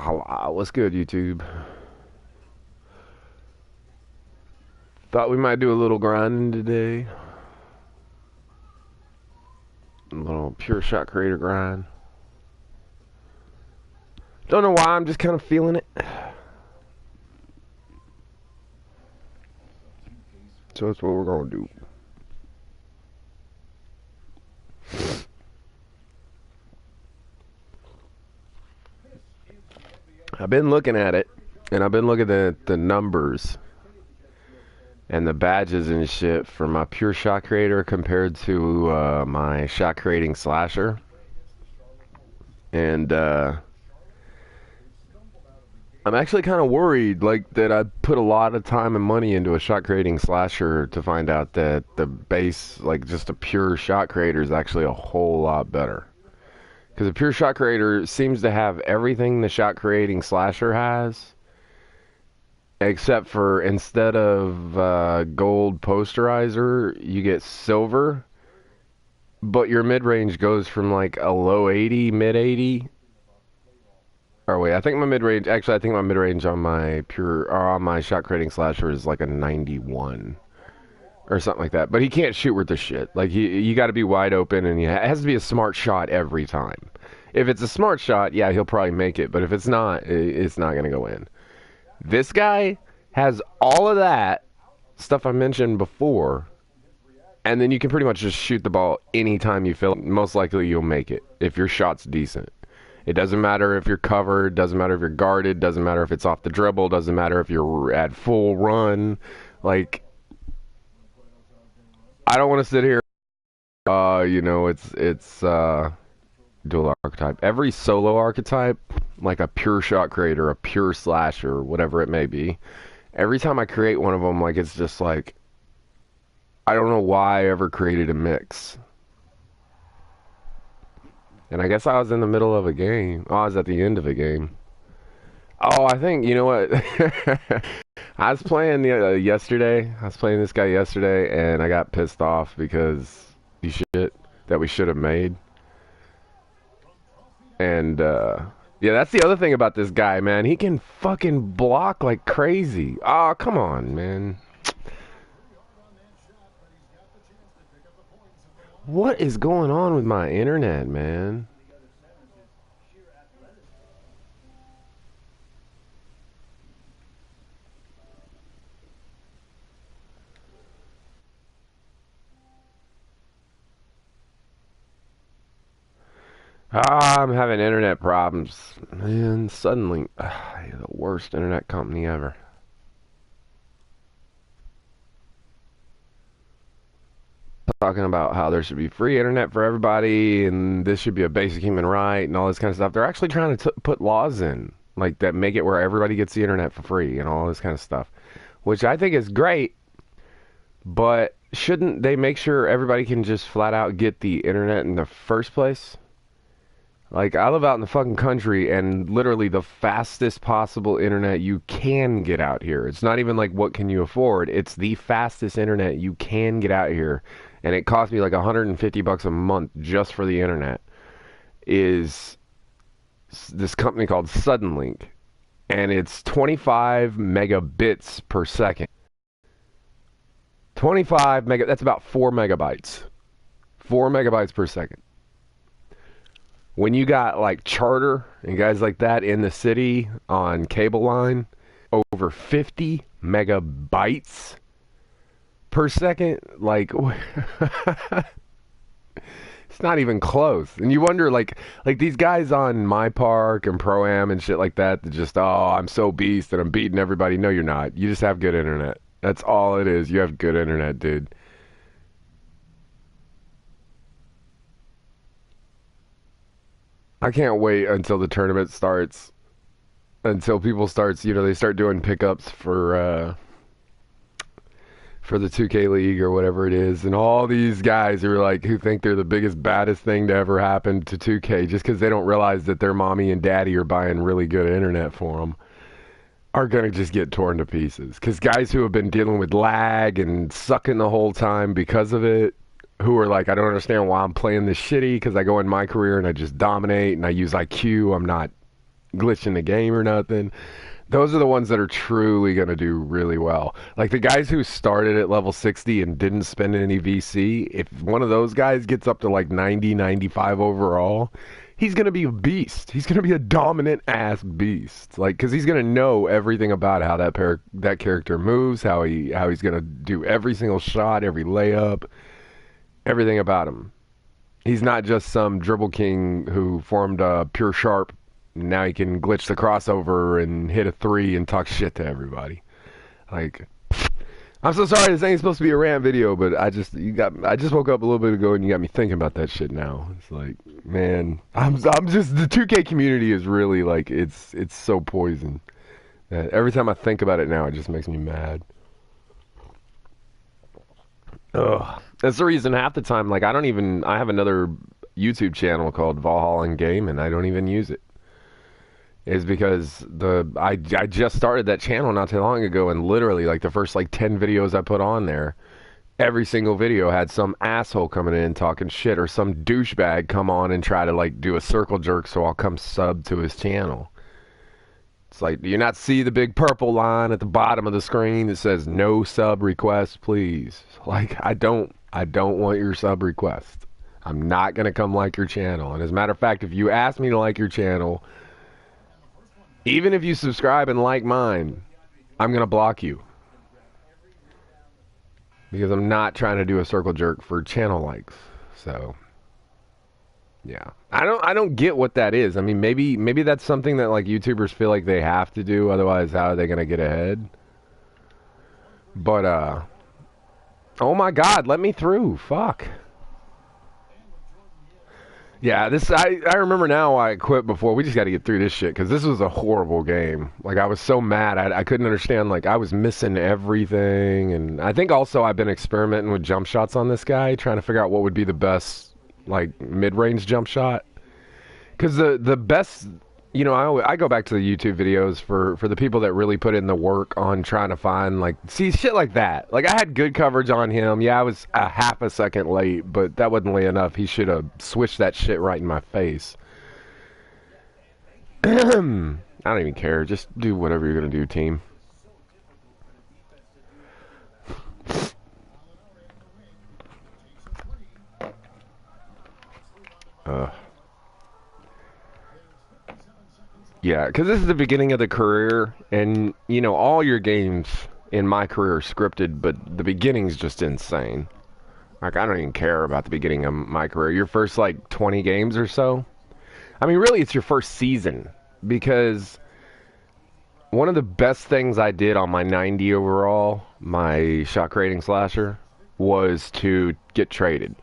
What's good, YouTube? Thought we might do a little grinding today. A little pure shot creator grind. Don't know why, I'm just kind of feeling it. So that's what we're going to do. I've been looking at it, and I've been looking at the numbers and the badges and shit for my pure shot creator compared to my shot creating slasher. And I'm actually kind of worried, like, that I put a lot of time and money into a shot creating slasher to find out that the base, like, just a pure shot creator is actually a whole lot better. Because a pure shot creator seems to have everything the shot creating slasher has, except for instead of gold posterizer, you get silver, but your mid-range goes from like a low 80, mid 80. Or wait, I think my mid-range, actually I think my mid-range on my pure, or on my shot creating slasher is like a 91 or something like that. But he can't shoot worth a shit. Like, you got to be wide open, and it has to be a smart shot every time. If it's a smart shot, yeah, he'll probably make it. But if it's not, it's not going to go in. This guy has all of that stuff I mentioned before, and then you can pretty much just shoot the ball anytime you feel it. Most likely you'll make it if your shot's decent. It doesn't matter if you're covered, doesn't matter if you're guarded, doesn't matter if it's off the dribble, doesn't matter if you're at full run. Like, I don't want to sit here, it's dual archetype. Every solo archetype, like a pure shot creator, a pure slasher, whatever it may be, every time I create one of them, like, it's just like, I don't know why I ever created a mix. And I guess I was in the middle of a game. Oh, I was at the end of a game. Oh, I think, you know what? I was playing yesterday. I was playing this guy yesterday, and I got pissed off because the shit that we should have made. And, yeah, that's the other thing about this guy, man. He can fucking block like crazy. Oh, come on, man. What is going on with my internet, man? I'm having internet problems. Man, suddenly, the worst internet company ever. Talking about how there should be free internet for everybody, and this should be a basic human right, and all this kind of stuff. They're actually trying to put laws in, like, that make it where everybody gets the internet for free, and all this kind of stuff. Which I think is great, but shouldn't they make sure everybody can just flat out get the internet in the first place? Like, I live out in the fucking country, and literally the fastest possible internet you can get out here. It's not even like, what can you afford? It's the fastest internet you can get out here. And it cost me like $150 a month just for the internet. Is this company called Suddenlink. And it's 25 megabits per second. that's about 4 megabytes. 4 megabytes per second. When you got like Charter and guys like that in the city on cable line, over 50 megabytes per second, like, it's not even close. And you wonder, like these guys on My Park and Pro-Am and shit like that just, oh, I'm so beast and I'm beating everybody. No, you're not. You just have good internet. That's all it is. You have good internet, dude. I can't wait until the tournament starts. Until people starts, they start doing pickups for the 2K League or whatever it is, and all these guys who think they're the biggest, baddest thing to ever happen to 2K just because they don't realize that their mommy and daddy are buying really good internet for them are going to just get torn to pieces. Because guys who have been dealing with lag and sucking the whole time because of it, who are like, I don't understand why I'm playing this shitty, because I go in my career and I just dominate and I use IQ. I'm not glitching the game or nothing. Those are the ones that are truly going to do really well. Like the guys who started at level 60 and didn't spend any VC, if one of those guys gets up to like 90, 95 overall, he's going to be a beast. He's going to be a dominant ass beast. Like cuz he's going to know everything about how that character moves, how he's going to do every single shot, every layup, everything about him. He's not just some dribble king who formed a pure sharp. Now he can glitch the crossover and hit a three and talk shit to everybody. Like, I'm so sorry. This ain't supposed to be a rant video, but I just woke up a little bit ago and you got me thinking about that shit now. It's like, man, I'm just the 2K community is really like it's so poison that every time I think about it now, it just makes me mad. Ugh. That's the reason half the time, like, I have another YouTube channel called Valhalla Game, and I don't even use it. Is because I just started that channel not too long ago, and literally, like, the first, like, 10 videos I put on there, every single video had some asshole coming in talking shit, or some douchebag come on and try to, like, do a circle jerk, so I'll come sub to his channel. It's like, do you not see the big purple line at the bottom of the screen that says no sub request, please? Like, I don't want your sub request. I'm not going to come like your channel. And as a matter of fact, if you ask me to like your channel, even if you subscribe and like mine, I'm going to block you. Because I'm not trying to do a circle jerk for channel likes. So, yeah. I don't get what that is. I mean, maybe that's something that like YouTubers feel like they have to do, otherwise how are they going to get ahead? But oh my god, let me through. Fuck. Yeah, I remember now why I quit before. We just got to get through this shit because this was a horrible game. Like, I was so mad. I couldn't understand. Like, I was missing everything. And I think also I've been experimenting with jump shots on this guy, trying to figure out what would be the best, like, mid-range jump shot. Because the best, you know, I go back to the YouTube videos for the people that really put in the work on trying to find, like, see, shit like that. Like, I had good coverage on him. Yeah, I was a half a second late, but that wasn't late enough. He should have switched that shit right in my face. I don't even care. Just do whatever you're going to do, team. Yeah, because this is the beginning of the career, and, you know, all your games in my career are scripted, but the beginning's just insane. Like, I don't even care about the beginning of my career. Your first, like, 20 games or so? I mean, really, it's your first season, because one of the best things I did on my 90 overall, my shot creating slasher, was to get traded.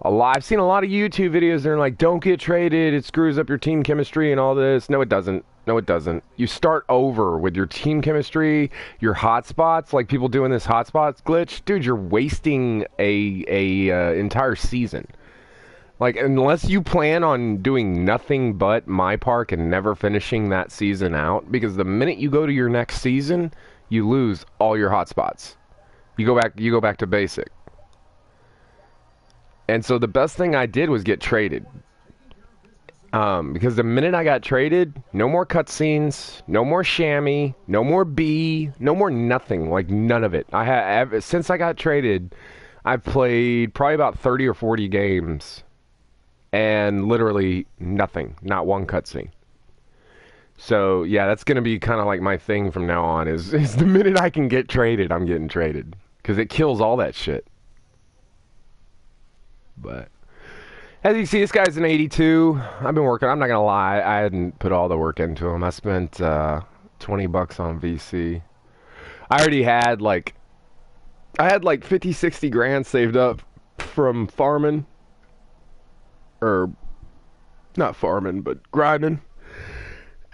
I've seen a lot of YouTube videos that are like, don't get traded, it screws up your team chemistry and all this. No, it doesn't. No, it doesn't. You start over with your team chemistry, your hotspots, like people doing this hotspots glitch. Dude, you're wasting a entire season. Like, unless you plan on doing nothing but My Park and never finishing that season out, because the minute you go to your next season, you lose all your hotspots. You go back to basic. And so the best thing I did was get traded. Because the minute I got traded, no more cutscenes, no more chamois, no more B, no more nothing. Like, none of it. Since I got traded, I've played probably about 30 or 40 games. And literally nothing. Not one cutscene. So, yeah, that's going to be kind of like my thing from now on. Is the minute I can get traded, I'm getting traded. Because it kills all that shit. But as you see, this guy's an 82. I've been working. I'm not going to lie. I hadn't put all the work into him. I spent $20 on VC. I already had like 50, 60 grand saved up from farming. Or not farming, but grinding.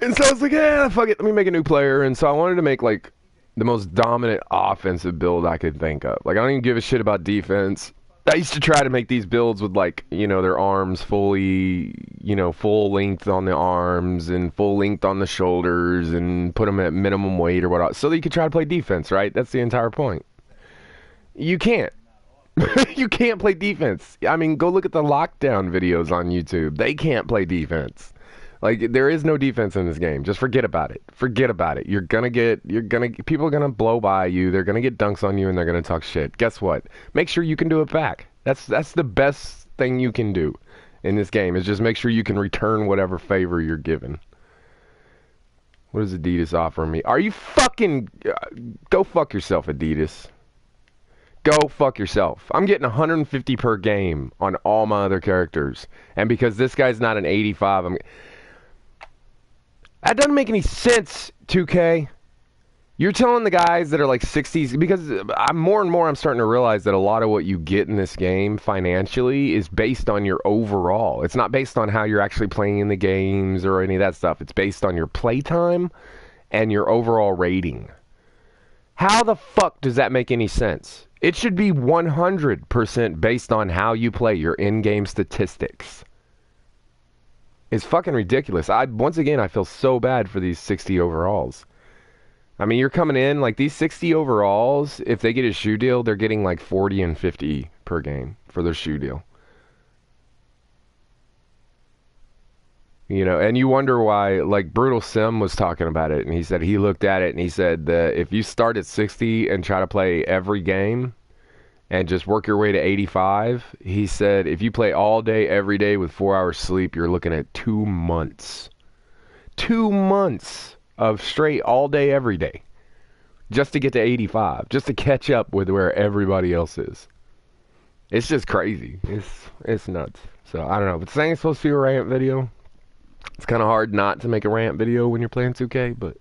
And so I was like, yeah, fuck it. Let me make a new player. And so I wanted to make like the most dominant offensive build I could think of. Like, I don't even give a shit about defense. I used to try to make these builds with, like, you know, their arms fully, you know, full length on the arms and full length on the shoulders and put them at minimum weight or whatnot, so that you could try to play defense, right? That's the entire point. You can't. You can't play defense. I mean, go look at the lockdown videos on YouTube. They can't play defense. Like there is no defense in this game. Just forget about it. Forget about it. People are gonna blow by you. They're gonna get dunks on you, and they're gonna talk shit. Guess what? Make sure you can do it back. That's the best thing you can do in this game is just make sure you can return whatever favor you're given. What is Adidas offering me? Are you fucking... go fuck yourself, Adidas. Go fuck yourself. I'm getting 150 per game on all my other characters. And because this guy's not an 85, that doesn't make any sense, 2K. You're telling the guys that are like 60s, because I'm starting to realize that a lot of what you get in this game financially is based on your overall. It's not based on how you're actually playing in the games or any of that stuff. It's based on your playtime and your overall rating. How the fuck does that make any sense? It should be 100% based on how you play, your in-game statistics. It's fucking ridiculous. Once again, I feel so bad for these 60 overalls. I mean, you're coming in, like, these 60 overalls, if they get a shoe deal, they're getting, like, 40 and 50 per game for their shoe deal. You know, and you wonder why, like, Brutal Sim was talking about it, and he said he looked at it, and he said that if you start at 60 and try to play every game and just work your way to 85, he said if you play all day, every day with 4 hours sleep, you're looking at 2 months. 2 months of straight all day, every day, just to get to 85, just to catch up with where everybody else is. It's just crazy. It's nuts. So, I don't know. But saying it's supposed to be a rant video, it's kind of hard not to make a rant video when you're playing 2K, but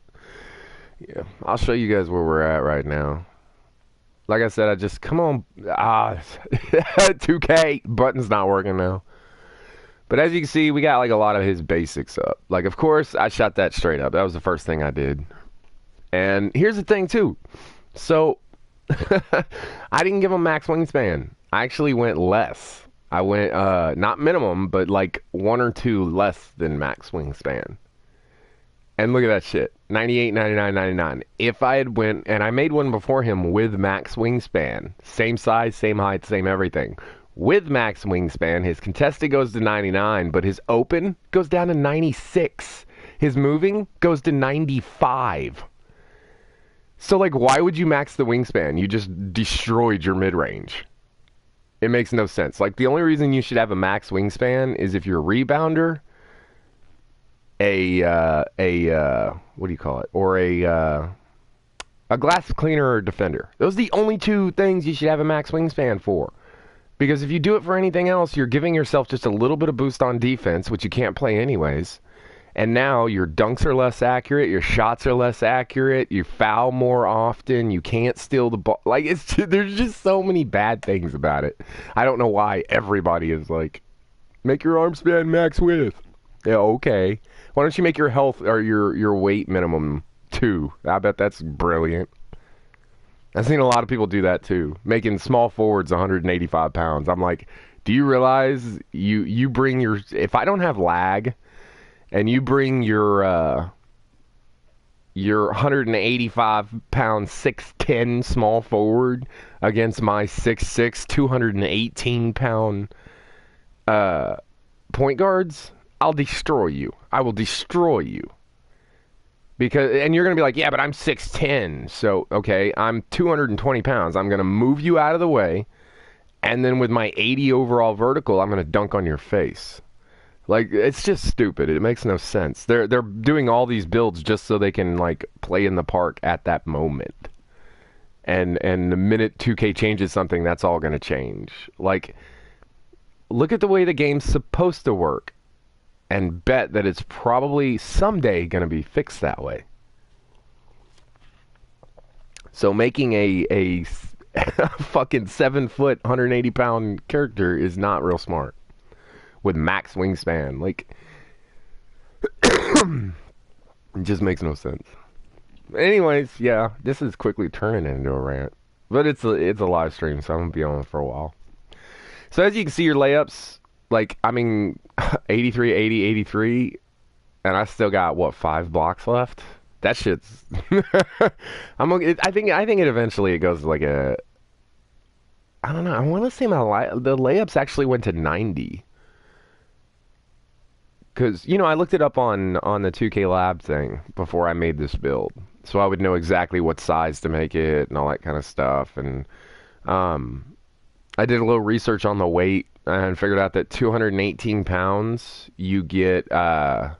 yeah, I'll show you guys where we're at right now. Like I said, come on, 2K, button's not working now. But as you can see, we got like a lot of his basics up. Like, of course, I shot that straight up. That was the first thing I did. And here's the thing, too. So, I didn't give him max wingspan. I actually went less. I went, not minimum, but like 1 or 2 less than max wingspan. And look at that shit. 98, 99, 99. If I had went, and I made one before him with max wingspan. Same size, same height, same everything. With max wingspan, his contested goes to 99, but his open goes down to 96. His moving goes to 95. So, like, why would you max the wingspan? You just destroyed your mid-range. It makes no sense. Like, the only reason you should have a max wingspan is if you're a rebounder, what do you call it? Or a glass cleaner or defender. Those are the only 2 things you should have a max wingspan for. Because if you do it for anything else, you're giving yourself just a little bit of boost on defense, which you can't play anyways. And now your dunks are less accurate, your shots are less accurate, you foul more often, you can't steal the ball. Like, there's just so many bad things about it. I don't know why everybody is like, make your arm span max width. Yeah, okay. Why don't you make your health or your weight minimum 2? I bet that's brilliant. I've seen a lot of people do that too, making small forwards 185 pounds. I'm like, do you realize you bring your... If I don't have lag, and you bring your 185 pound 6'10" small forward against my 6'6", 218 pound point guards, I'll destroy you. I will destroy you. And you're going to be like, yeah, but I'm 6'10", so, okay, I'm 220 pounds. I'm going to move you out of the way, and then with my 80 overall vertical, I'm going to dunk on your face. Like, it's just stupid. It makes no sense. They're doing all these builds just so they can, like, play in the park at that moment. And the minute 2K changes something, that's all going to change. Like, look at the way the game's supposed to work. And bet that it's probably someday going to be fixed that way. So making a fucking 7 foot, 180 pound character is not real smart. With max wingspan. Like, it just makes no sense. Anyways, yeah, this is quickly turning into a rant. But it's a live stream, so I'm going to be on for a while. So as you can see, your layups... Like, I mean, 83, 80, 83, and I still got, what, 5 blocks left? That shit's... I think it eventually it goes like a... I don't know, I want to say the layups actually went to 90. Because, you know, I looked it up on the 2K Lab thing before I made this build. So I would know exactly what size to make it and all that kind of stuff. And um, I did a little research on the weight and figured out that 218 pounds, you get, your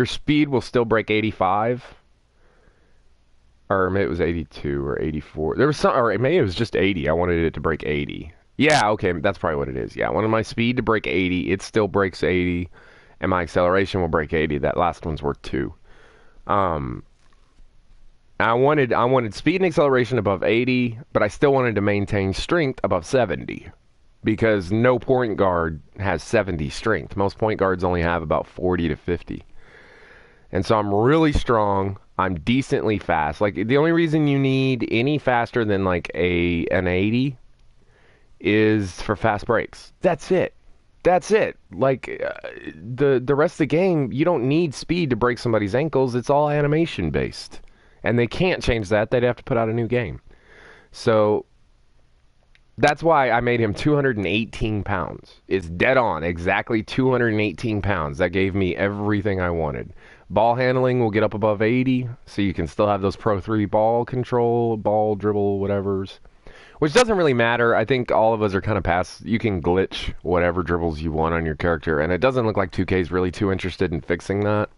speed will still break 85. Or maybe it was 82 or 84. There was some, or maybe it was just 80. I wanted it to break 80. Yeah, okay, that's probably what it is. Yeah, I wanted my speed to break 80. It still breaks 80, and my acceleration will break 80. That last one's worth 2. Um, I wanted speed and acceleration above 80, but I still wanted to maintain strength above 70 because no point guard has 70 strength. Most point guards only have about 40 to 50. And so I'm really strong. I'm decently fast. Like the only reason you need any faster than like an 80 is for fast breaks. That's it. That's it. Like the rest of the game, you don't need speed to break somebody's ankles. It's all animation based, and they can't change that. They'd have to put out a new game. So that's why I made him 218 pounds. It's dead on, exactly 218 pounds. That gave me everything I wanted. Ball handling will get up above 80, so you can still have those Pro 3 ball control, ball dribble, whatever's. Which doesn't really matter. I think all of us are kind of past. You can glitch whatever dribbles you want on your character, and it doesn't look like 2K is really too interested in fixing that.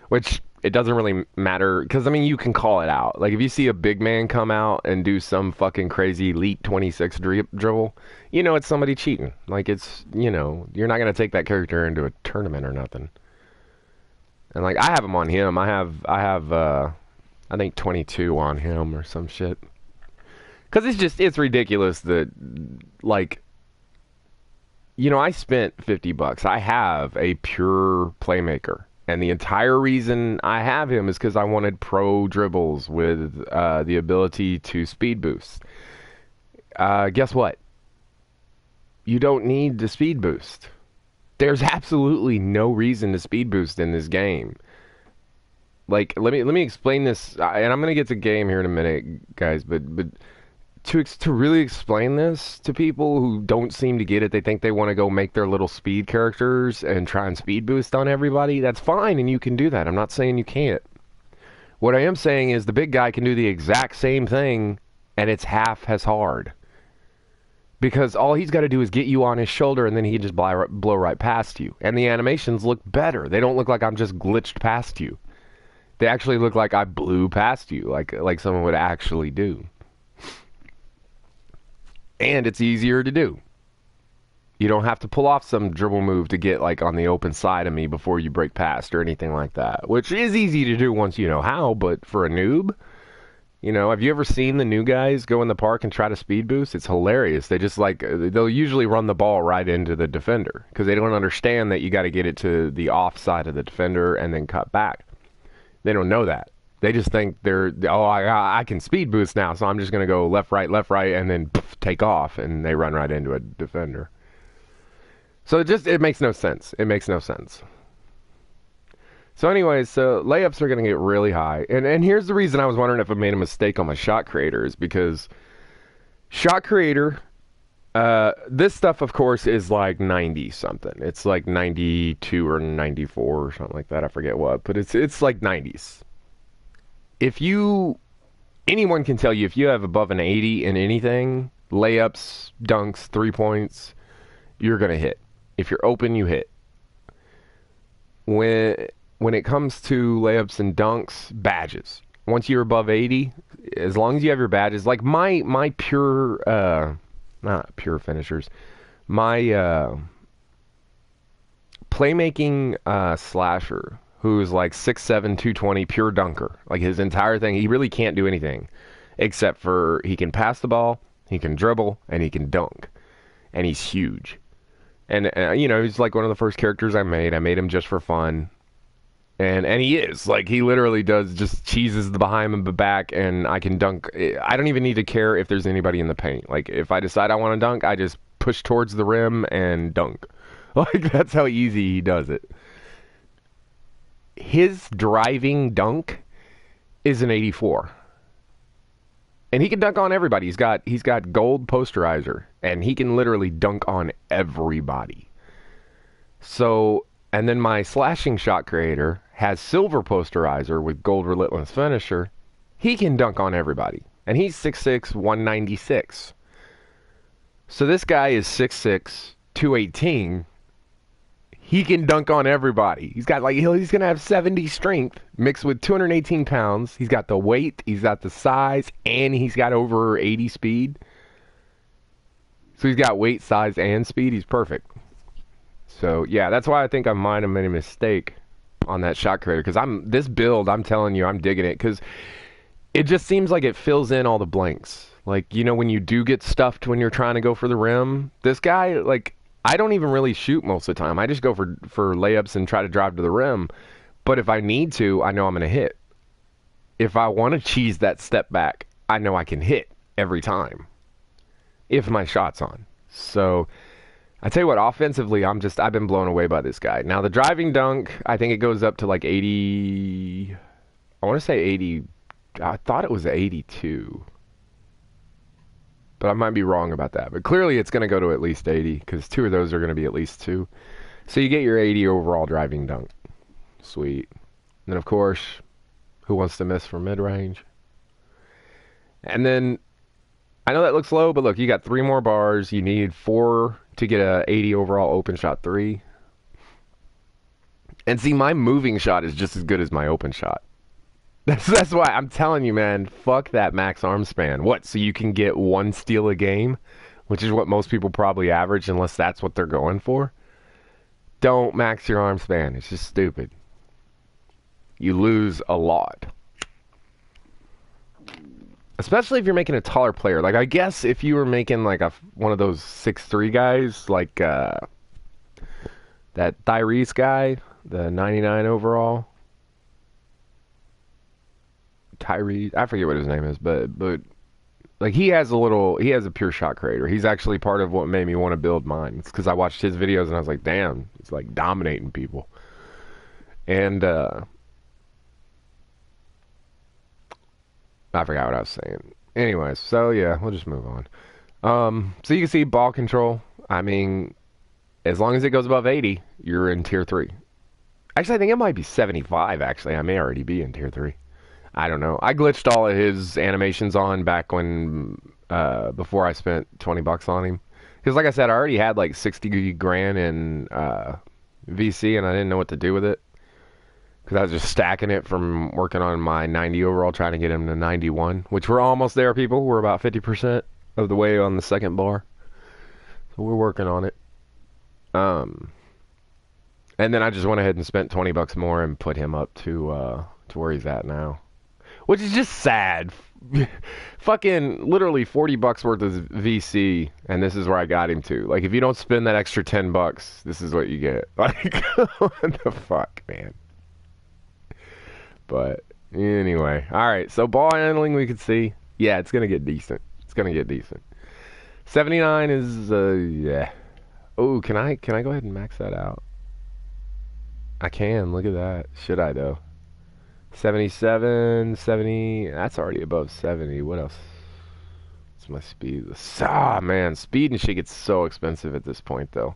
Which it doesn't really matter because I mean you can call it out. Like if you see a big man come out and do some fucking crazy elite 26 dribble, you know it's somebody cheating. Like it's you're not gonna take that character into a tournament or nothing. And like I have him on him. I have I think 22 on him or some shit. Cause it's ridiculous that like I spent $50. I have a pure playmaker. And the entire reason I have him is because I wanted pro dribbles with the ability to speed boost. Guess what? You don't need the speed boost. There's absolutely no reason to speed boost in this game. Like, let me explain this, and I'm gonna get to game here in a minute, guys. But to really explain this to people who don't seem to get it, they think they want to go make their little speed characters and try and speed boost on everybody. That's fine, and you can do that. I'm not saying you can't. What I am saying is the big guy can do the exact same thing, and it's half as hard. Because all he's got to do is get you on his shoulder, and then he can just blow right past you. And the animations look better. They don't look like I'm just glitched past you. They actually look like I blew past you, like someone would actually do. And it's easier to do. You don't have to pull off some dribble move to get like on the open side of me before you break past or anything like that, which is easy to do once you know how, but for a noob, have you ever seen the new guys go in the park and try to speed boost? It's hilarious. They just they'll usually run the ball right into the defender because they don't understand that you got to get it to the off side of the defender and then cut back. They don't know that. They just think I can speed boost now, so I'm just going to go left, right, and then poof, take off, and they run right into a defender. So it makes no sense. It makes no sense. So anyways, so layups are going to get really high. And here's the reason I was wondering if I made a mistake on my shot creator is because shot creator, this stuff, of course, is like 90-something. It's like 92 or 94 or something like that. I forget what, but it's like 90s. Anyone can tell you if you have above an 80 in anything, layups, dunks, 3-points, you're going to hit. If you're open, you hit. When it comes to layups and dunks, badges. Once you're above 80, as long as you have your badges, like my pure, not pure finishers, my playmaking slasher, who's like 6'7", 220, pure dunker. Like his entire thing, he really can't do anything except for he can pass the ball, he can dribble, and he can dunk. And he's huge. And, he's like one of the first characters I made. I made him just for fun. And he is. Like, he literally does just cheeses the behind and the back, and I can dunk. I don't even need to care if there's anybody in the paint. Like, if I decide I want to dunk, I just push towards the rim and dunk. Like, that's how easy he does it. His driving dunk is an 84. And he can dunk on everybody. He's got gold posterizer, and he can literally dunk on everybody. So And then my slashing shot creator has silver posterizer with gold relentless finisher. He can dunk on everybody. And he's 6'6", 196. So this guy is 6'6", 218. He can dunk on everybody. He's got he's gonna have 70 strength mixed with 218 pounds. He's got the weight, he's got the size, and he's got over 80 speed. So he's got weight, size, and speed. He's perfect. So yeah, that's why I think I might have made a mistake on that shot creator, because this build, I'm telling you, I'm digging it, because it just seems like it fills in all the blanks. Like, you know, when you do get stuffed when you're trying to go for the rim, this guy, like, I don't even really shoot most of the time. I just go for layups and try to drive to the rim. But if I need to, I know I'm going to hit. If I want to cheese that step back, I know I can hit every time if my shot's on. So I tell you what, offensively, I've been blown away by this guy. Now the driving dunk, I think it goes up to like 80. I want to say 80. I thought it was 82. But I might be wrong about that. But clearly it's going to go to at least 80, because 2 of those are going to be at least 2. So you get your 80 overall driving dunk. Sweet. And then, of course, who wants to miss from mid-range? And then, I know that looks low, but look, you got 3 more bars. You need 4 to get a 80 overall open shot 3. And see, my moving shot is just as good as my open shot. That's why I'm telling you, man, fuck that max arm span. What, so you can get 1 steal a game? Which is what most people probably average, unless that's what they're going for. Don't max your arm span. It's just stupid. You lose a lot. Especially if you're making a taller player. Like, I guess if you were making, like, one of those 6'3" guys, like, that Tyrese guy, the 99 overall. Tyrese, I forget what his name is, but like he has a pure shot creator. He's actually part of what made me want to build mine. It's because I watched his videos and I was like, damn, he's like dominating people. And I forgot what I was saying. Anyways, so yeah, we'll just move on. So you can see ball control. I mean, as long as it goes above 80, you're in tier 3. Actually, I think it might be 75. Actually, I may already be in tier 3. I don't know. I glitched all of his animations on back when, before I spent $20 on him. Because like I said, I already had like 60 grand in VC and I didn't know what to do with it. Because I was just stacking it from working on my 90 overall, trying to get him to 91. Which we're almost there, people. We're about 50% of the way on the second bar. So we're working on it. And then I just went ahead and spent $20 more and put him up to where he's at now. Which is just sad. Fucking literally $40 worth of VC, and this is where I got him to. Like, if you don't spend that extra $10, this is what you get. Like, what the fuck, man? But anyway, all right. So ball handling, we can see. Yeah, it's gonna get decent. It's gonna get decent. 79 is yeah. Oh, can I go ahead and max that out? I can. Look at that. Should I though? 77, 70, that's already above 70. What else? What's my speed? Ah, man, speed and shit gets so expensive at this point, though.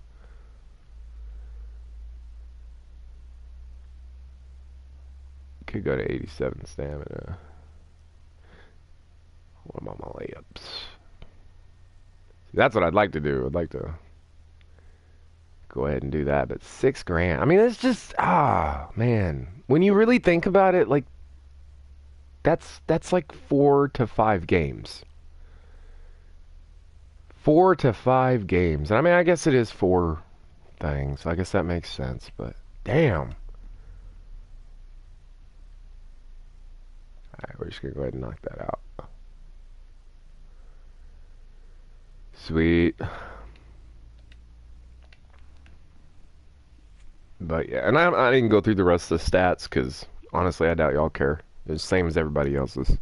Could go to 87 stamina. What about my layups? That's what I'd like to do. I'd like to go ahead and do that, but 6 grand. I mean, it's just, man. When you really think about it, like, that's like 4 to 5 games. 4 to 5 games. And I mean, I guess it is 4 things. I guess that makes sense, but damn. Alright, we're just gonna go ahead and knock that out. Sweet. But yeah, and I didn't go through the rest of the stats because honestly, I doubt y'all care. It's the same as everybody else's.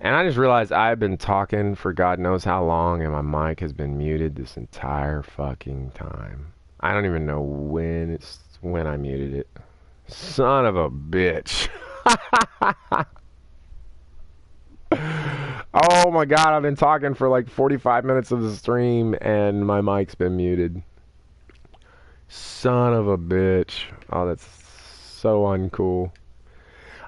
And I just realized I've been talking for God knows how long, and my mic has been muted this entire fucking time. I don't even know when I muted it. Son of a bitch. Oh my God, I've been talking for like 45 minutes of the stream, and my mic's been muted. Son of a bitch. Oh, that's so uncool.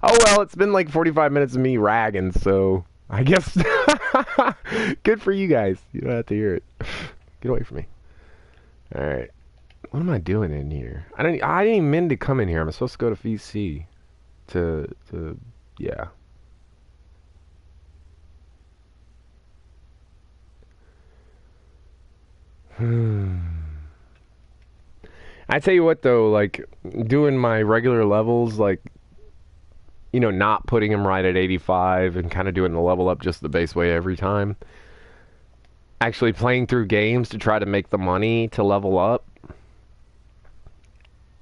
Oh well, it's been like 45 minutes of me ragging, so I guess good for you guys. You don't have to hear it. Get away from me. All right. What am I doing in here? I didn't even mean to come in here. I'm supposed to go to VC to yeah. I tell you what though, like doing my regular levels, like you know, not putting them right at 85 and kind of doing the level up just the base way every time. Actually playing through games to try to make the money to level up.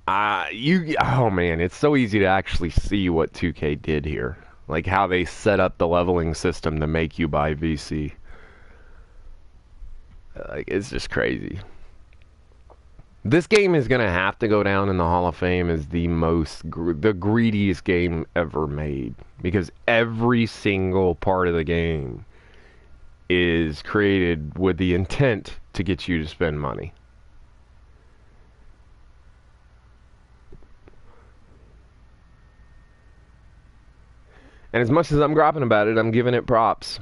Oh man, it's so easy to actually see what 2K did here. Like how they set up the leveling system to make you buy VC. Like it's just crazy. This game is gonna have to go down in the Hall of Fame as the greediest game ever made, because every single part of the game is created with the intent to get you to spend money. And as much as I'm griping about it, I'm giving it props.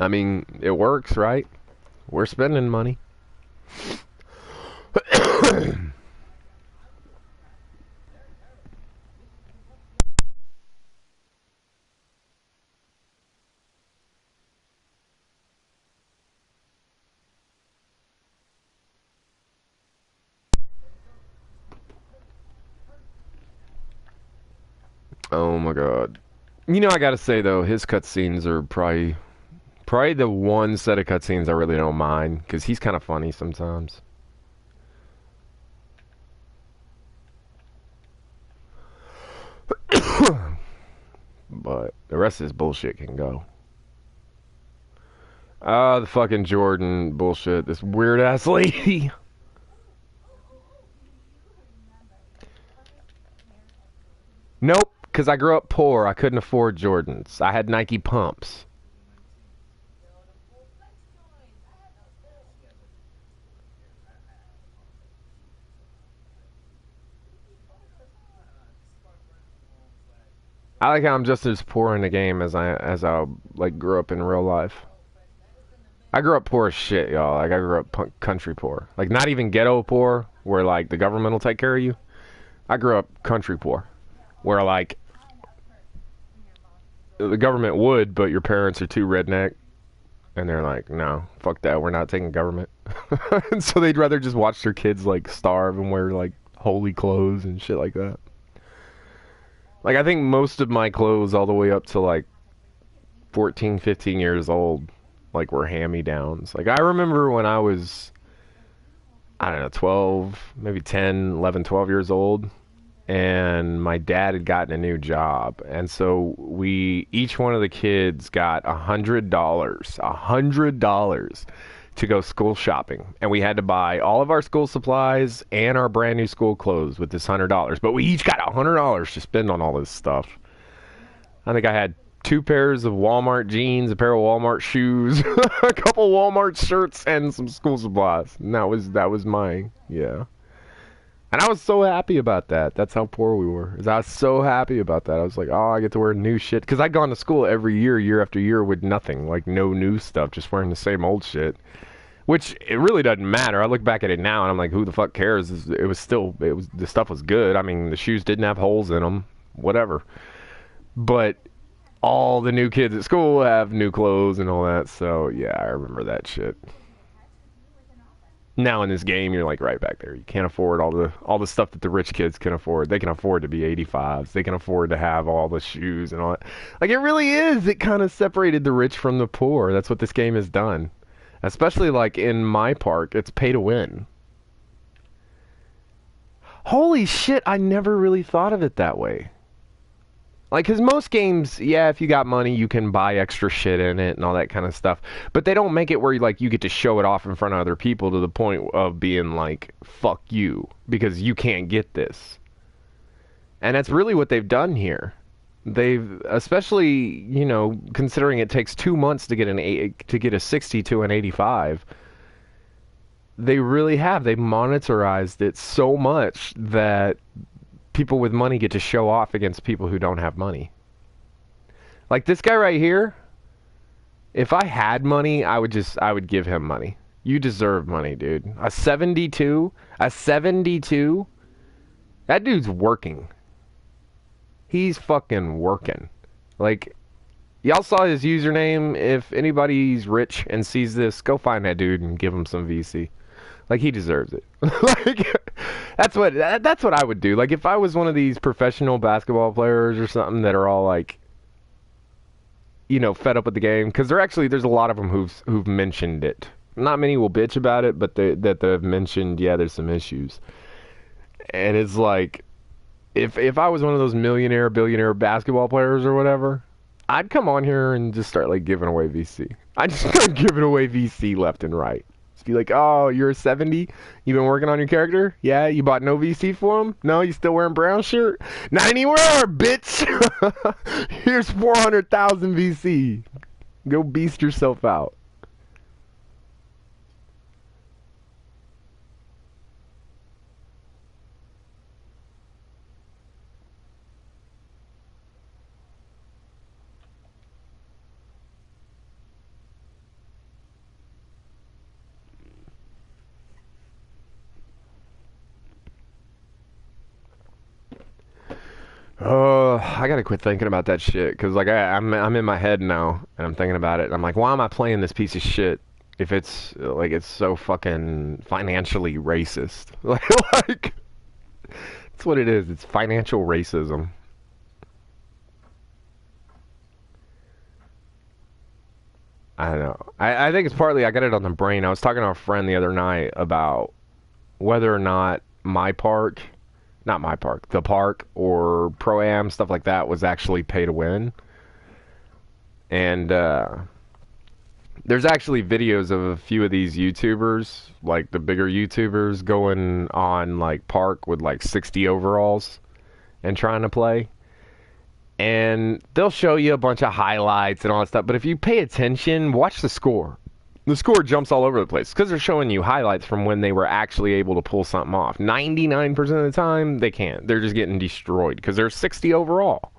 I mean, it works, right? We're spending money. Oh my god. You know, I gotta say though, his cutscenes are probably the one set of cutscenes I really don't mind, because he's kind of funny sometimes. But the rest of this bullshit can go. The fucking Jordan bullshit. This weird ass lady. Nope, because I grew up poor. I couldn't afford Jordans. I had Nike pumps. I like how I'm just as poor in the game as I like grew up in real life. I grew up poor as shit, y'all. Like I grew up country poor. Like not even ghetto poor, where like the government will take care of you. I grew up country poor, where like the government would, but your parents are too redneck, and they're like, no, fuck that, we're not taking government. And so they'd rather just watch their kids like starve and wear like holy clothes and shit like that. Like I think most of my clothes all the way up to like 14, 15 years old like were hand-me-downs. Like I remember when I was, I don't know, 12, maybe 10, 11, 12 years old, and my dad had gotten a new job, and so each one of the kids got $100 to go school shopping, and we had to buy all of our school supplies and our brand new school clothes with this $100, but we each got $100 to spend on all this stuff. I think I had 2 pairs of Walmart jeans, a pair of Walmart shoes, a couple Walmart shirts, and some school supplies. And that was mine. Yeah. And I was so happy about that. That's how poor we were. I was so happy about that. I was like, oh, I get to wear new shit. Because I'd gone to school every year, year after year, with nothing. Like, no new stuff, just wearing the same old shit. Which, it really doesn't matter. I look back at it now, and I'm like, who the fuck cares? The stuff was good. I mean, the shoes didn't have holes in them. Whatever. But all the new kids at school have new clothes and all that, so yeah, I remember that shit. Now in this game, you're like right back there. You can't afford all the stuff that the rich kids can afford. They can afford to be 85s. They can afford to have all the shoes and all that. Like it really is. It kind of separated the rich from the poor. That's what this game has done. Especially like in my park, it's pay to win. Holy shit, I never really thought of it that way. Like, because most games, yeah, if you got money, you can buy extra shit in it and all that kind of stuff. But they don't make it where you get to show it off in front of other people to the point of being like, fuck you, because you can't get this. And that's really what they've done here. They've, especially, considering it takes 2 months to get a 60 to an 85. They really have. They monetized it so much that people with money get to show off against people who don't have money. Like this guy right here, if I had money, I would give him money. You deserve money, dude. A 72, that dude's working. He's fucking working. Like, y'all saw his username. If anybody's rich and sees this, go find that dude and give him some VC. Like, he deserves it. Like, that's what I would do. Like, if I was one of these professional basketball players or something that are all like, fed up with the game, because there's a lot of them who've mentioned it. Not many will bitch about it, but they've mentioned, yeah, there's some issues. And it's like, if I was one of those millionaire, billionaire basketball players or whatever, I'd come on here and just start like giving away VC. I'd just start giving away VC left and right. Be like, oh, you're a 70? You've been working on your character? Yeah, you bought no VC for him? No, you still wearing brown shirt? Not anymore, bitch! Here's 400,000 VC. Go beast yourself out. Oh, I gotta quit thinking about that shit, because like I'm in my head now and I'm thinking about it and I'm like, why am I playing this piece of shit if it's like it's so fucking financially racist? Like that's what it is. It's financial racism. I don't know. I think it's partly I got it on the brain. I was talking to a friend the other night about whether or not my park, not my park, the park or Pro-Am, stuff like that was actually pay to win. And there's actually videos of a few of these YouTubers, like the bigger YouTubers, going on like park with like 60 overalls and trying to play. And they'll show you a bunch of highlights and all that stuff. But if you pay attention, watch the score. The score jumps all over the place because they're showing you highlights from when they were actually able to pull something off. 99% of the time, they can't. They're just getting destroyed because they're 60 overall.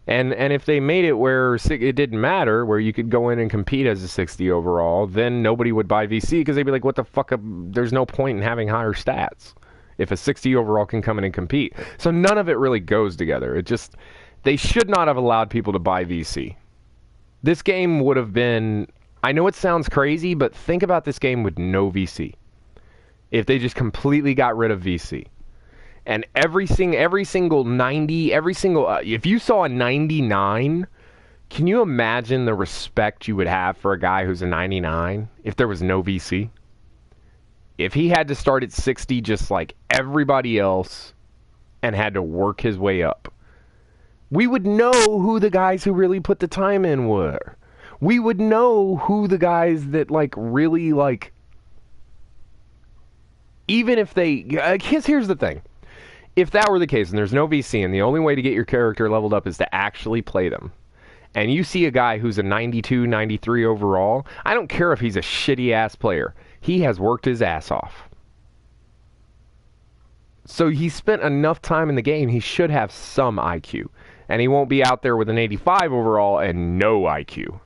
And if they made it where it didn't matter, where you could go in and compete as a 60 overall, then nobody would buy VC because they'd be like, what the fuck? There's no point in having higher stats if a 60 overall can come in and compete. So none of it really goes together. It just... They should not have allowed people to buy VC. This game would have been... I know it sounds crazy, but think about this game with no VC. If they just completely got rid of VC. And every single 90... if you saw a 99, can you imagine the respect you would have for a guy who's a 99 if there was no VC? If he had to start at 60 just like everybody else and had to work his way up, we would know who the guys who really put the time in were. We would know who the guys that, like, really, like... Even if they... Here's the thing. If that were the case, and there's no VC, and the only way to get your character leveled up is to actually play them, and you see a guy who's a 92, 93 overall, I don't care if he's a shitty-ass player. He has worked his ass off. So he spent enough time in the game, he should have some IQ. And he won't be out there with an 85 overall and no IQ.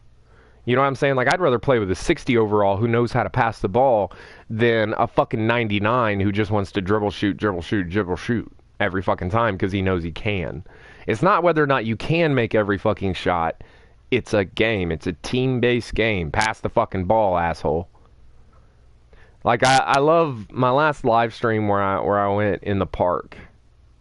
You know what I'm saying? Like, I'd rather play with a 60 overall who knows how to pass the ball than a fucking 99 who just wants to dribble, shoot every fucking time because he knows he can. It's not whether or not you can make every fucking shot. It's a game. It's a team-based game. Pass the fucking ball, asshole. Like, I love my last live stream where I went in the park.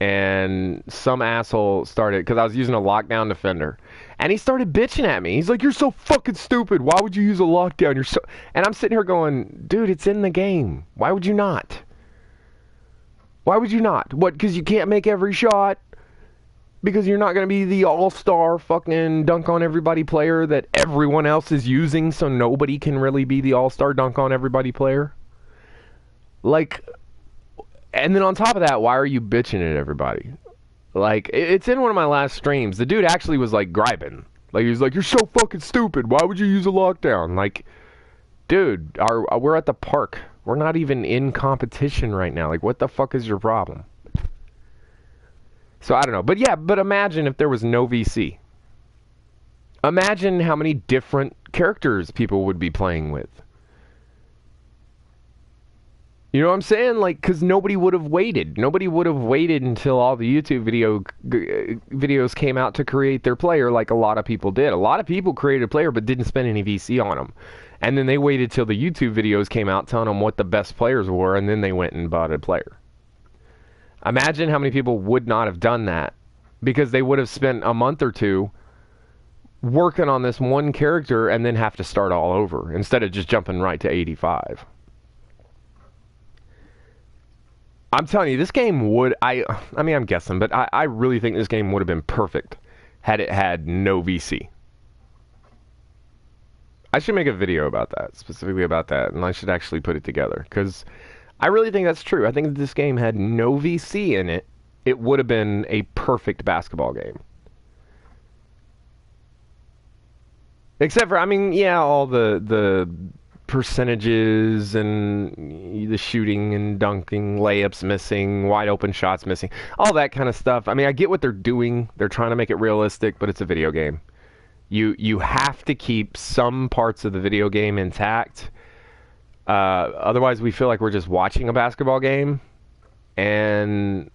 And some asshole started, because I was using a lockdown defender, and he started bitching at me. He's like, you're so fucking stupid. Why would you use a lockdown? You're so... And I'm sitting here going, dude, it's in the game. Why would you not? Why would you not? What, because you can't make every shot? Because you're not going to be the all-star fucking dunk on everybody player that everyone else is using, so nobody can really be the all-star dunk on everybody player. Like, and then on top of that, why are you bitching at everybody? Like, it's in one of my last streams. The dude actually was like griping. Like, he was like, "You're so fucking stupid. Why would you use a lockdown?" Like, dude, we're at the park. We're not even in competition right now. Like, what the fuck is your problem? So I don't know. But yeah, but imagine if there was no VC. Imagine how many different characters people would be playing with. You know what I'm saying? Like, because nobody would have waited. Nobody would have waited until all the YouTube videos came out to create their player like a lot of people did. A lot of people created a player but didn't spend any VC on them. And then they waited till the YouTube videos came out telling them what the best players were, and then they went and bought a player. Imagine how many people would not have done that because they would have spent a month or two working on this one character and then have to start all over instead of just jumping right to 85. I'm telling you, this game would, I mean, I'm guessing, but I really think this game would have been perfect had it had no VC. I should make a video about that, specifically about that, and I should actually put it together because I really think that's true. I think if this game had no VC in it, it would have been a perfect basketball game. Except for, I mean, yeah, all the percentages and the shooting and dunking, layups missing, wide open shots missing, all that kind of stuff. I mean, I get what they're doing. They're trying to make it realistic, but it's a video game. You have to keep some parts of the video game intact. Otherwise, we feel like we're just watching a basketball game. And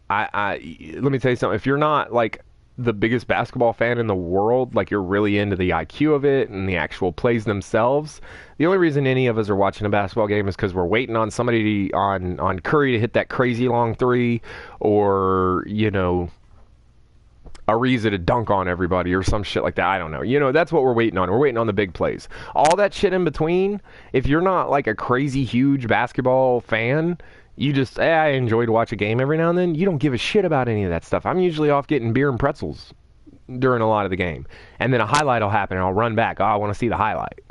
let me tell you something. If you're not like the biggest basketball fan in the world, like you're really into the IQ of it and the actual plays themselves, the only reason any of us are watching a basketball game is because we're waiting on somebody on Curry to hit that crazy long three, or Ariza to dunk on everybody or some shit like that. I don't know. That's what we're waiting on. We're waiting on the big plays. All that shit in between, if you're not like a crazy huge basketball fan, you just, I enjoy to watch a game every now and then. You don't give a shit about any of that stuff. I'm usually off getting beer and pretzels during a lot of the game. And then a highlight will happen and I'll run back. Oh, I want to see the highlight.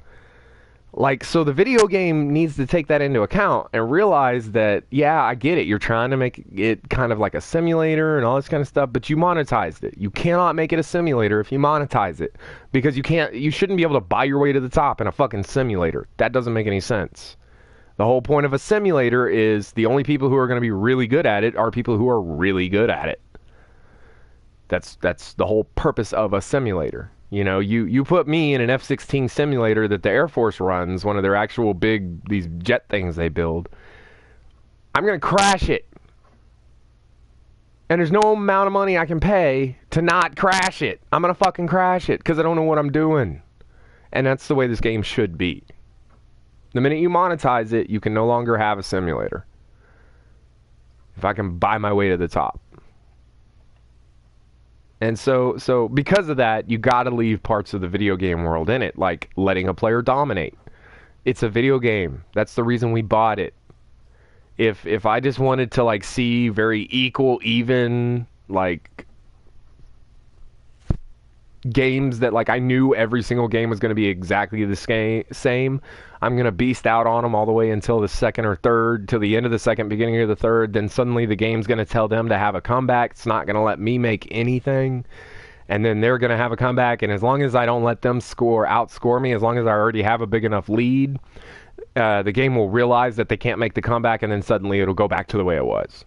Like, so the video game needs to take that into account and realize that, yeah, I get it. You're trying to make it kind of like a simulator and all this kind of stuff, but you monetized it. You cannot make it a simulator if you monetize it, because you shouldn't be able to buy your way to the top in a fucking simulator. That doesn't make any sense. The whole point of a simulator is the only people who are going to be really good at it are people who are really good at it. That's the whole purpose of a simulator. You put me in an F-16 simulator that the Air Force runs, one of their actual these jet things they build. I'm going to crash it. And there's no amount of money I can pay to not crash it. I'm going to fucking crash it because I don't know what I'm doing. And that's the way this game should be. The minute you monetize it, you can no longer have a simulator. If I can buy my way to the top. And so because of that, you got to leave parts of the video game world in it, like letting a player dominate. It's a video game. That's the reason we bought it. If I just wanted to like see very equal, even like games that like I knew every single game was going to be exactly the same, I'm going to beast out on them all the way until the second or third, till the end of the second, beginning of the third. Then suddenly the game's going to tell them to have a comeback. It's not going to let me make anything. And then they're going to have a comeback. And as long as I don't let them outscore me, as long as I already have a big enough lead, the game will realize that they can't make the comeback. And then suddenly it'll go back to the way it was.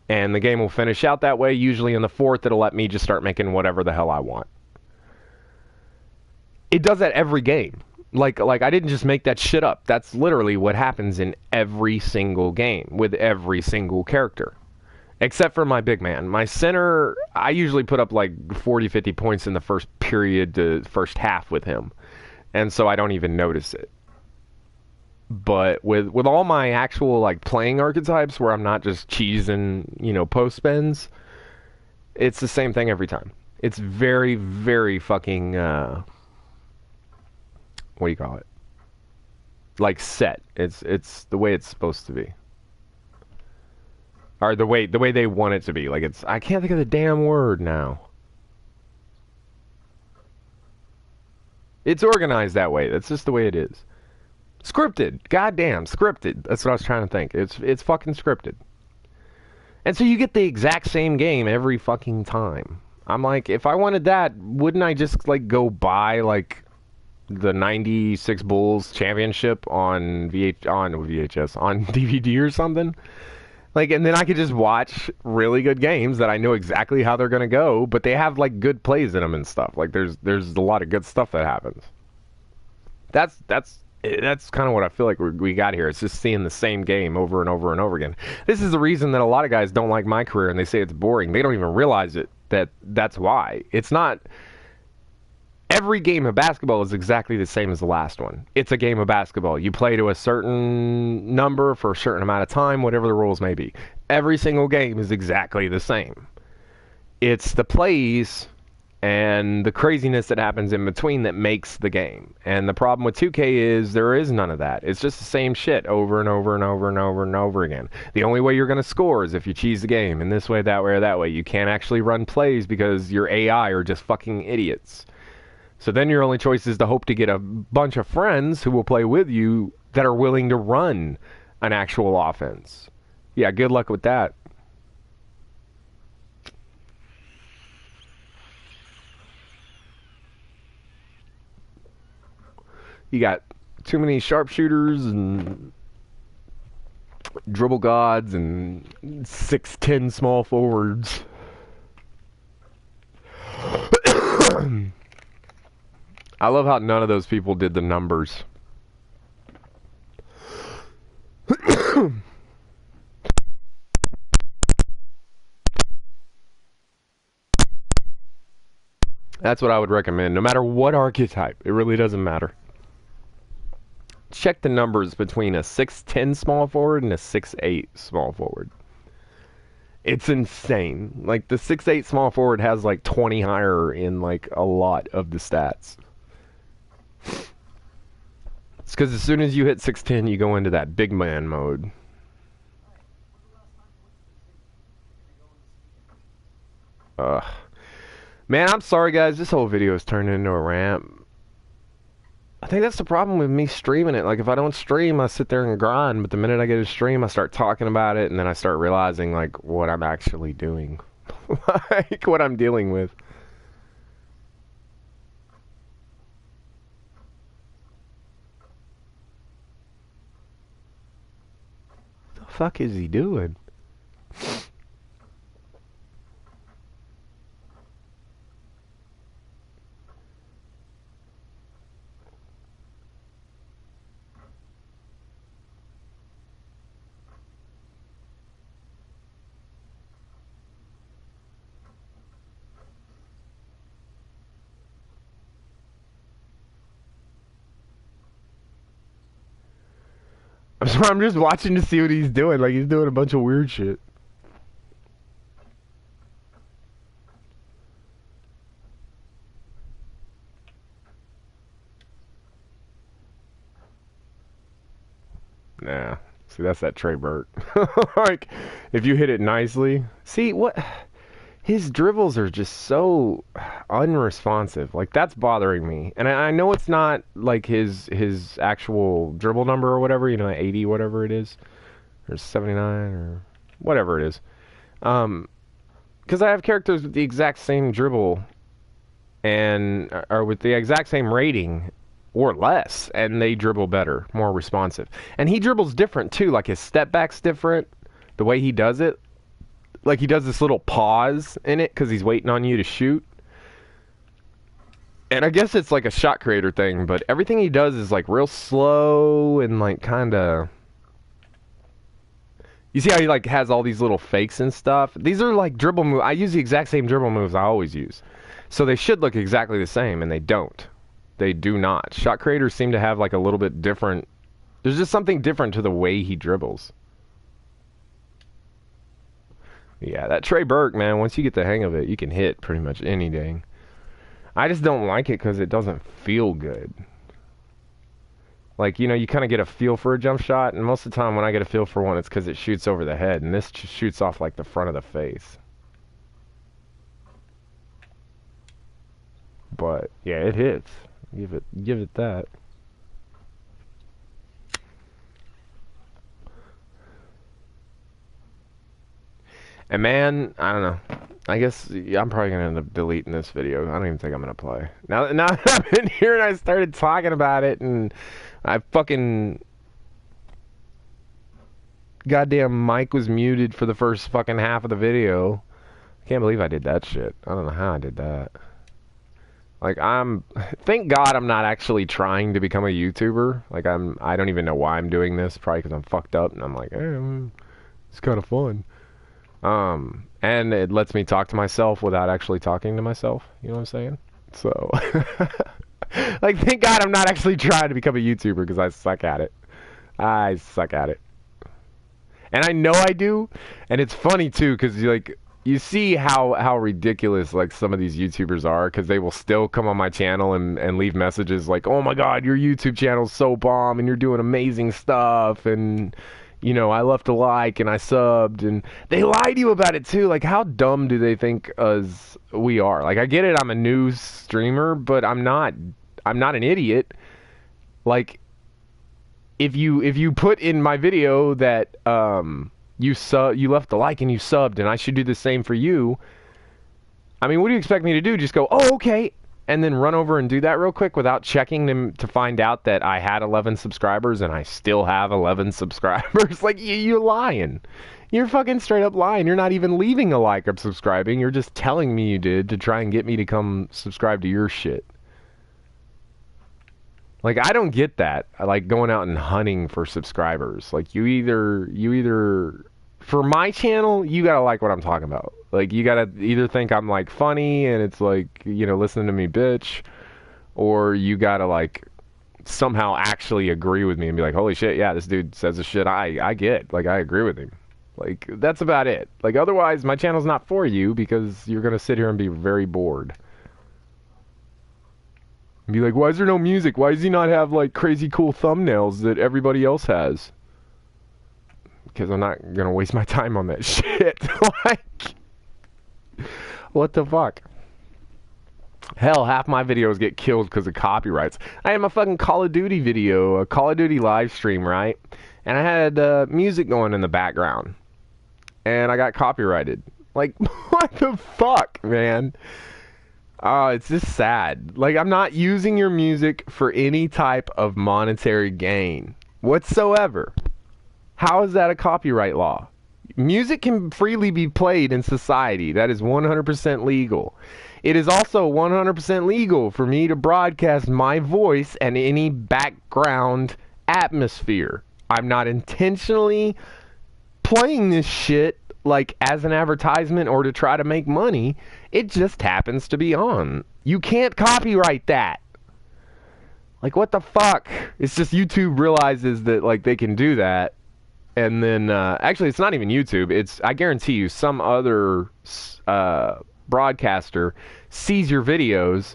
And the game will finish out that way. Usually in the fourth, it'll let me just start making whatever the hell I want. It does that every game. Like I didn't just make that shit up. That's literally what happens in every single game with every single character. Except for my big man. My center, I usually put up like 40, 50 points in the first period to first half with him. And so I don't even notice it. But with all my actual like playing archetypes where I'm not just cheesing, post spins, it's the same thing every time. It's very, very fucking what do you call it? Like set. It's the way it's supposed to be. Or the way they want it to be. Like it's I can't think of the damn word now. It's organized that way. That's just the way it is. Scripted. Goddamn, scripted. That's what I was trying to think. It's fucking scripted. And so you get the exact same game every fucking time. I'm like, if I wanted that, wouldn't I just like go buy like the '96 Bulls championship on VHS on DVD or something? Like, and then I could just watch really good games that I know exactly how they're gonna go, but they have like good plays in them and stuff. Like, there's a lot of good stuff that happens. That's kind of what I feel like we got here. It's just seeing the same game over and over and over again. This is the reason that a lot of guys don't like my career and they say it's boring. They don't even realize that's why. It's not. Every game of basketball is exactly the same as the last one. It's a game of basketball. You play to a certain number for a certain amount of time, whatever the rules may be. Every single game is exactly the same. It's the plays and the craziness that happens in between that makes the game. And the problem with 2K is there is none of that. It's just the same shit over and over and over and over and over again. The only way you're going to score is if you cheese the game in this way, that way, or that way. You can't actually run plays because your AI are just fucking idiots. So then your only choice is to hope to get a bunch of friends who will play with you that are willing to run an actual offense. Yeah, good luck with that. You got too many sharpshooters and dribble gods and 6'10" small forwards. I love how none of those people did the numbers. That's what I would recommend, no matter what archetype. It really doesn't matter. Check the numbers between a 6'10" small forward and a 6'8" small forward. It's insane. Like, the 6'8" small forward has like 20 higher in like a lot of the stats. It's because as soon as you hit 6'10", you go into that big man mode. Man, I'm sorry guys, this whole video is turned into a rant. I think that's the problem with me streaming it. Like, if I don't stream, I sit there and grind, but the minute I get a stream, I start talking about it, and then I start realizing, like, what I'm actually doing. Like, what I'm dealing with. What the fuck is he doing? So I'm just watching to see what he's doing. Like, he's doing a bunch of weird shit. Nah. See, that's that Trey Burke. Like, if you hit it nicely. See, what... His dribbles are just so unresponsive. Like, that's bothering me. And I know it's not, like, his actual dribble number or whatever, you know, 80, whatever it is. Or 79, or whatever it is. Because I have characters with the exact same dribble, and or with the exact same rating, or less, and they dribble better, more responsive. And he dribbles different, too. Like, his step back's different. The way he does it. Like, he does this little pause in it because he's waiting on you to shoot. And I guess it's like a shot creator thing, but everything he does is like real slow and like kind of... You see how he like has all these little fakes and stuff? These are like dribble moves. I use the exact same dribble moves I always use. So they should look exactly the same, and they don't. They do not. Shot creators seem to have like a little bit different... There's just something different to the way he dribbles. Yeah, that Trey Burke, man, once you get the hang of it, you can hit pretty much anything. I just don't like it because it doesn't feel good. Like, you know, you kind of get a feel for a jump shot, and most of the time when I get a feel for one, it's because it shoots over the head, and this shoots off like the front of the face. But yeah, it hits. Give it that. And man, I don't know. I guess I'm probably gonna end up deleting this video. I don't even think I'm gonna play. Now that I'm in here and I started talking about it, and I fucking goddamn mic was muted for the first fucking half of the video. I can't believe I did that shit. I don't know how I did that. Like, thank God I'm not actually trying to become a YouTuber. Like, I don't even know why I'm doing this. Probably because I'm fucked up and I'm like, it's kind of fun. And it lets me talk to myself without actually talking to myself. You know what I'm saying? So, like, thank God I'm not actually trying to become a YouTuber because I suck at it. I suck at it. And I know I do. And it's funny, too, because, like, you see how ridiculous, like, some of these YouTubers are, because they will still come on my channel and leave messages like, oh my God, your YouTube channel's so bomb, and you're doing amazing stuff, and, you know, I left a like, and I subbed, and they lie to you about it, too. Like, how dumb do they think we are? Like, I get it, I'm a new streamer, but I'm not an idiot. Like, if you put in my video that, you left the like and you subbed, and I should do the same for you. I mean, what do you expect me to do? Just go, oh, okay, and then run over and do that real quick without checking them to find out that I had 11 subscribers and I still have 11 subscribers? Like, you're lying. You're fucking straight up lying. You're not even leaving a like or subscribing. You're just telling me you did to try and get me to come subscribe to your shit. Like, I don't get that. I like going out and hunting for subscribers. Like, you either for my channel, you gotta like what I'm talking about. Like, you gotta either think I'm like funny and it's like, you know, listen to me, bitch, or you gotta like somehow actually agree with me and be like, holy shit, yeah, this dude says the shit I get. Like, I agree with him. Like, that's about it. Like, otherwise, my channel's not for you because you're gonna sit here and be very bored. And be like, why is there no music? Why does he not have, like, crazy cool thumbnails that everybody else has? Because I'm not gonna waste my time on that shit. Like, what the fuck? Hell, half my videos get killed because of copyrights. I had my fucking Call of Duty video, a Call of Duty live stream, right? And I had music going in the background. And I got copyrighted. Like, what the fuck, man? Oh, it's just sad. Like, I'm not using your music for any type of monetary gain whatsoever. How is that a copyright law? Music can freely be played in society. That is 100% legal. It is also 100% legal for me to broadcast my voice and any background atmosphere. I'm not intentionally playing this shit like as an advertisement or to try to make money. It just happens to be on. You can't copyright that. Like, what the fuck? It's just YouTube realizes that, like, they can do that. And then, actually, it's not even YouTube. It's, I guarantee you, some other broadcaster sees your videos,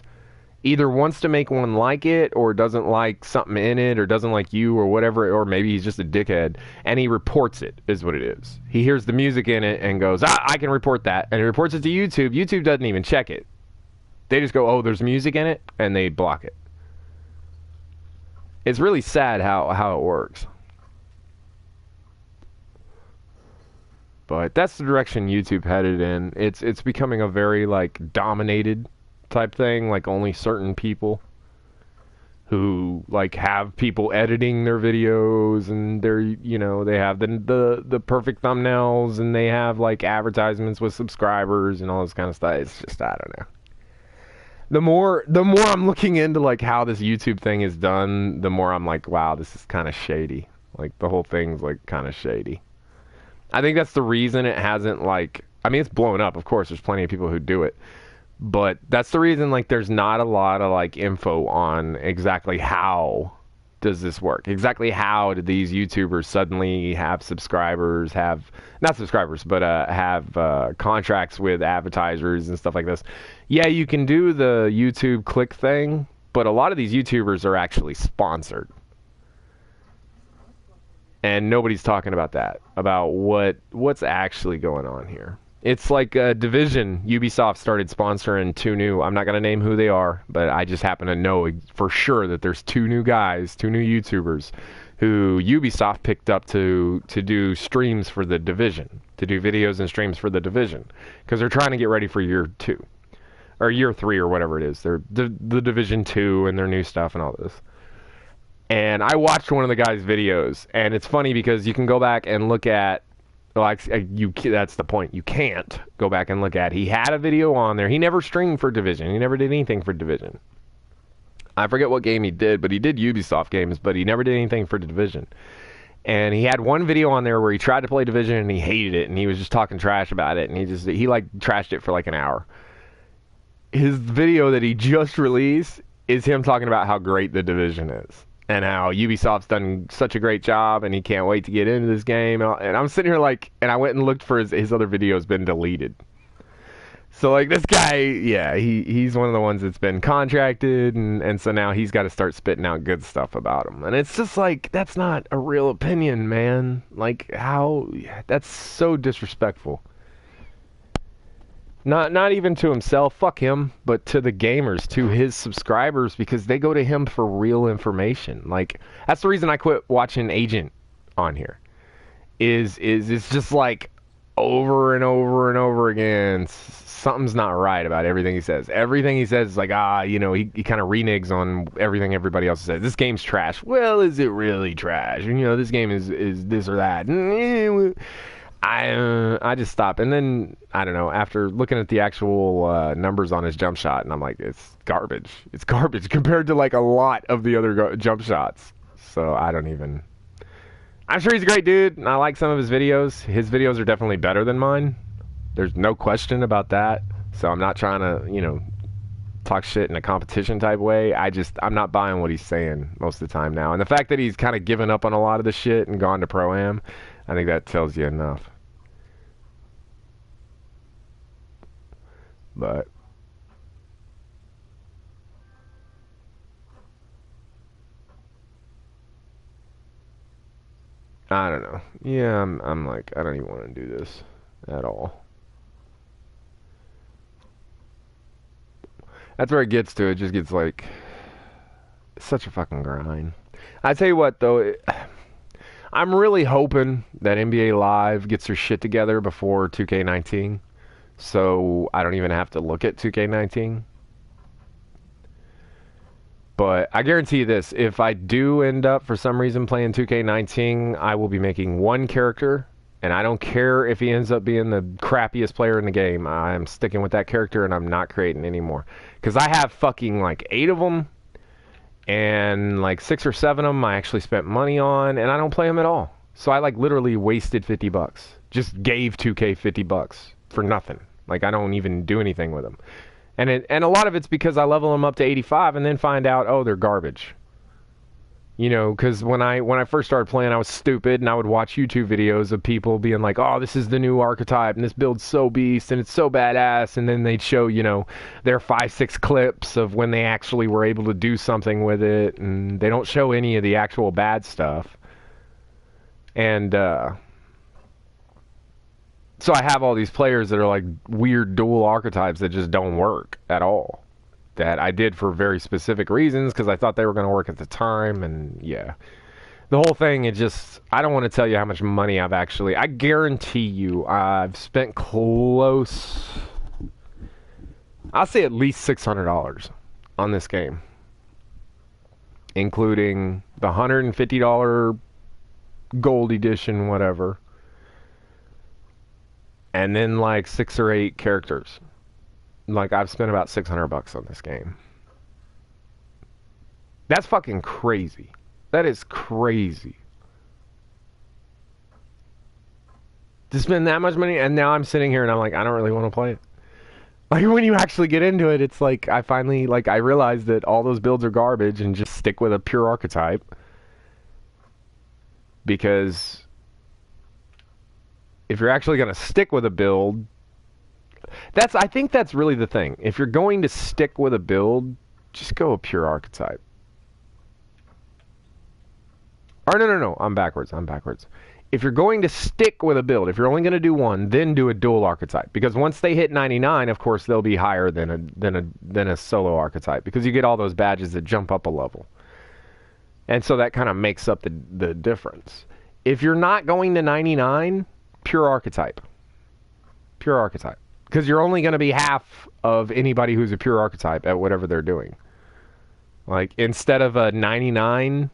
either wants to make one like it, or doesn't like something in it, or doesn't like you, or whatever, or maybe he's just a dickhead, and he reports it, is what it is. He hears the music in it and goes, I can report that, and he reports it to YouTube. YouTube doesn't even check it. They just go, oh, there's music in it, and they block it. It's really sad how it works. But that's the direction YouTube headed in. It's becoming a very, like, dominated type thing, like only certain people who, like, have people editing their videos, and they're, you know, they have the perfect thumbnails, and they have, like, advertisements with subscribers and all this kind of stuff. It's just, I don't know. The more I'm looking into, like, how this YouTube thing is done, the more I'm like, wow, this is kind of shady. Like, the whole thing's, like, kind of shady. I think that's the reason it hasn't, like, I mean, it's blown up. Of course, there's plenty of people who do it. But that's the reason, like, there's not a lot of, like, info on exactly how does this work. Exactly how did these YouTubers suddenly have subscribers, not subscribers, but have contracts with advertisers and stuff like this. Yeah, you can do the YouTube click thing, but a lot of these YouTubers are actually sponsored. And nobody's talking about that, about what's actually going on here. It's like a Division. Ubisoft started sponsoring two new. I'm not gonna name who they are, but I just happen to know for sure that there's two new guys, two new YouTubers, who Ubisoft picked up to do streams for the Division, to do videos and streams for the Division, because they're trying to get ready for year 2, or year 3, or whatever it is. They're the Division 2 and their new stuff and all this. And I watched one of the guy's videos, and it's funny because you can go back and look at, like, that's the point. You can't go back and look at. He had a video on there. He never streamed for Division. He never did anything for Division. I forget what game he did, but he did Ubisoft games, but he never did anything for Division. And he had one video on there where he tried to play Division and he hated it, and he was just talking trash about it, and he like trashed it for like an hour. His video that he just released is him talking about how great the Division is, and how Ubisoft's done such a great job, and he can't wait to get into this game. And I'm sitting here like, and I went and looked for his other videos been deleted. So like this guy, yeah, he's one of the ones that's been contracted, and so now he's got to start spitting out good stuff about him. And it's just like, that's not a real opinion, man. Like, how, that's so disrespectful. Not even to himself, fuck him, but to the gamers, to his subscribers, because they go to him for real information. Like, that's the reason I quit watching Agent on here. Is it's just like over and over and over again, something's not right about everything he says. Everything he says is like, he kind of reneges on everything everybody else says. This game's trash. Well, is it really trash? And, this game is this or that. I just stopped. And then, I don't know, after looking at the actual numbers on his jump shot, and I'm like, it's garbage. It's garbage compared to, like, a lot of the other jump shots. So I don't even... I'm sure he's a great dude, and I like some of his videos. His videos are definitely better than mine. There's no question about that. So I'm not trying to, talk shit in a competition type way. I'm not buying what he's saying most of the time now. And the fact that he's kind of given up on a lot of the shit and gone to Pro-Am, I think that tells you enough. But I don't know. Yeah, I'm like, I don't even want to do this at all. That's where it gets to. It just gets like such a fucking grind. I tell you what, though, I'm really hoping that NBA Live gets their shit together before 2K19, so I don't even have to look at 2K19. But I guarantee you this, if I do end up for some reason playing 2K19, I will be making one character, and I don't care if he ends up being the crappiest player in the game. I'm sticking with that character, and I'm not creating anymore. Because I have fucking like 8 of them, and like 6 or 7 of them I actually spent money on, and I don't play them at all. So I like literally wasted $50. Just gave 2K $50 for nothing. Like, I don't even do anything with them. And a lot of it's because I level them up to 85 and then find out, oh, they're garbage. Because when I first started playing, I was stupid, and I would watch YouTube videos of people being like, oh, this is the new archetype, and this build's so beast, and it's so badass, and then they'd show, their 5-6 clips of when they actually were able to do something with it, and they don't show any of the actual bad stuff. And, so I have all these players that are like weird dual archetypes that just don't work at all. That I did for very specific reasons because I thought they were going to work at the time, and yeah. The whole thing, I don't want to tell you how much money I guarantee you I've spent close, I'll say at least $600 on this game. Including the $150 gold edition, whatever. And then like 6 or 8 characters. Like, I've spent about $600 on this game. That's fucking crazy. That is crazy. To spend that much money, and now I'm sitting here and I'm like, I don't really want to play it. Like, when you actually get into it, it's like, I finally, like, I realized that all those builds are garbage and just stick with a pure archetype. Because if you're actually going to stick with a build, I think that's really the thing. If you're going to stick with a build, just go a pure archetype. Or no, I'm backwards. If you're going to stick with a build, if you're only going to do one, then do a dual archetype. Because once they hit 99, of course, they'll be higher than a solo archetype because you get all those badges that jump up a level. And so that kind of makes up the difference. If you're not going to 99, pure archetype. Pure archetype. Because you're only going to be half of anybody who's a pure archetype at whatever they're doing. Like, instead of a 99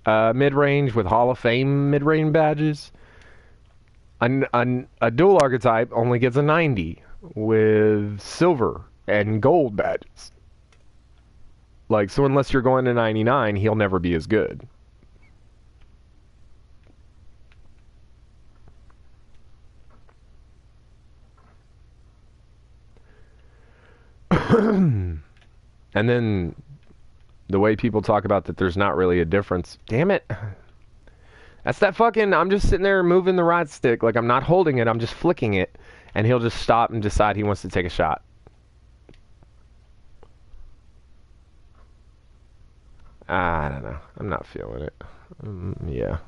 mid-range with Hall of Fame mid-range badges, a dual archetype only gets a 90 with silver and gold badges. Like, so unless you're going to 99, he'll never be as good. And then the way people talk about that there's not really a difference. Damn it. That's that fucking, I'm just sitting there moving the right stick. Like, I'm not holding it, I'm just flicking it. And he'll just stop and decide he wants to take a shot. I don't know. I'm not feeling it. Yeah.